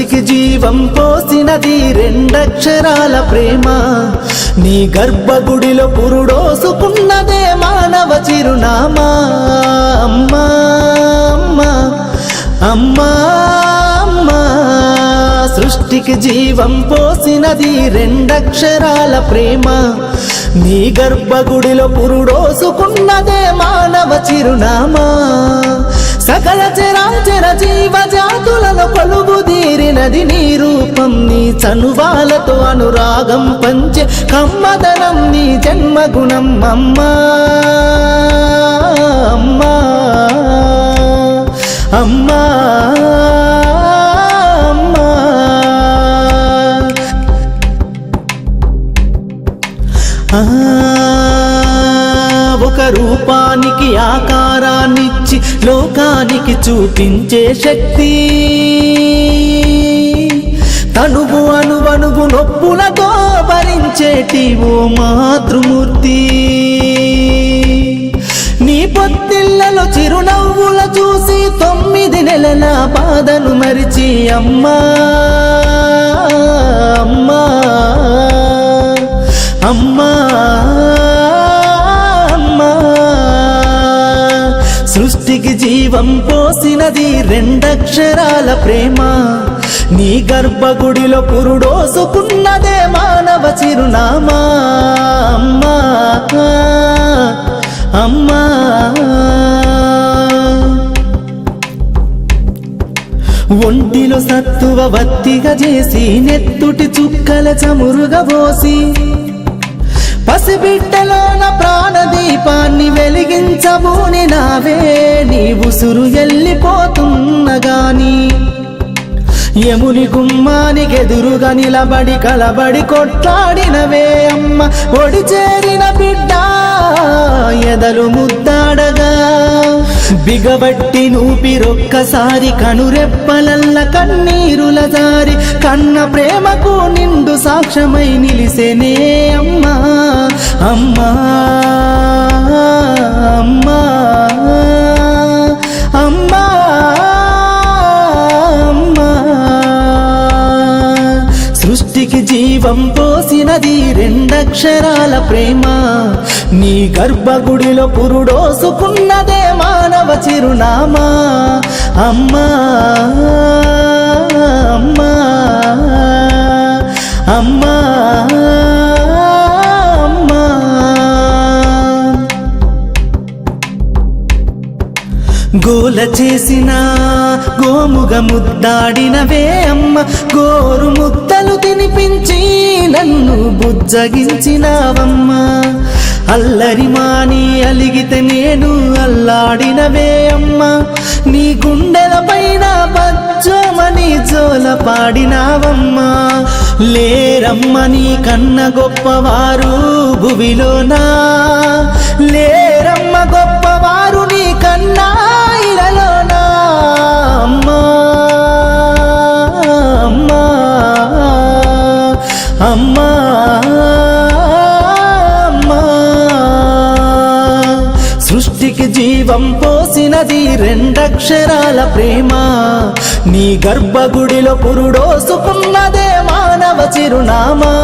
సృష్టికి జీవం పోసినది రెండక్షరాల ప్రేమ నీ గర్భగుడిలో పురుడోసుకున్నదే మానవ చిరునామా అమ్మా అమ్మా అమ్మా అమ్మా సృష్టికి జీవం పోసినది రెండక్షరాల ప్రేమ నీ గర్భగుడిలో పురుడోసుకున్నదే మానవ చిరునామా సకల చరాచర జీవ జాతులలో కొలువుదీరినది నీ రూపం నీ చనువాలతో అనురాగం పంచే కమ్మదనం నీ జన్మగుణం అమ్మా అమ్మా అమ్మా ఒక రూపానికి ఆకారాన్నిచ్చి లోకానికి చూపించే శక్తి తనువు అణువణువు నొప్పులతో భరించేటి ఓ మాతృమూర్తి నీ పొత్తిళ్లలో చిరునవ్వుల చూసి 9 నెలల బాధను మరిచి అమ్మా అమ్మా అమ్మా అమ్మా సృష్టికి జీవం పోసినది రెండక్షరాల ప్రేమ నీ గర్భగుడిలో పురుడోసుకున్నదే మానవ చిరునామా అమ్మా అమ్మా ఒంటిలో సత్తువ వత్తిగా చేసి నెత్తుటి చుక్కల చమురుగా పోసి పసిబిడ్డలోన ప్రాణదీపాన్ని వెలిగించబూని నావే నీ ఉసురు ఎల్లిపోతున్నగాని యముని గుమ్మానికి ఎదురుగా నిలబడి కలబడి కొట్లాడినవే అమ్మ ఒడి చేరిన బిడ్డ ఎదలు ముద్దాడగా బిగబట్టి నూపిరొక్కసారి కనురెప్పలల్ల కన్నీరుల జారి కన్న ప్రేమకు నిండు సాక్ష్యమై నిలిసెనే అమ్మా అమ్మా అమ్మా అమ్మా అమ్మా సృష్టికి జీవం పోసినది రెండక్షరాల ప్రేమ నీ గర్భగుడిలో పురుడోసుకున్నదే మానవ చిరునామా అమ్మా అమ్మా అమ్మా అమ్మా గోల చేసిన గోముగ ముద్దాడినవే అమ్మ గోరు ముద్దలు తినిపించి నన్ను బుజ్జగించినావమ్మా అల్లరి మాని అలిగితే నేను అల్లాడినవే అమ్మా నీ గుండెల పైన బజ్జోమని జోల పాడినావమ్మా లేరమ్మ నీ కన్న గొప్పవారు భువిలోనా లేరమ్మ గొప్పవారు నీ కన్నా ఇలలోనా అమ్మా అమ్మా అమ్మా సృష్టికి జీవం పోసినది రెండక్షరాల ప్రేమ నీ గర్భగుడిలో పురుడోసుకున్నదే మానవ చిరునామా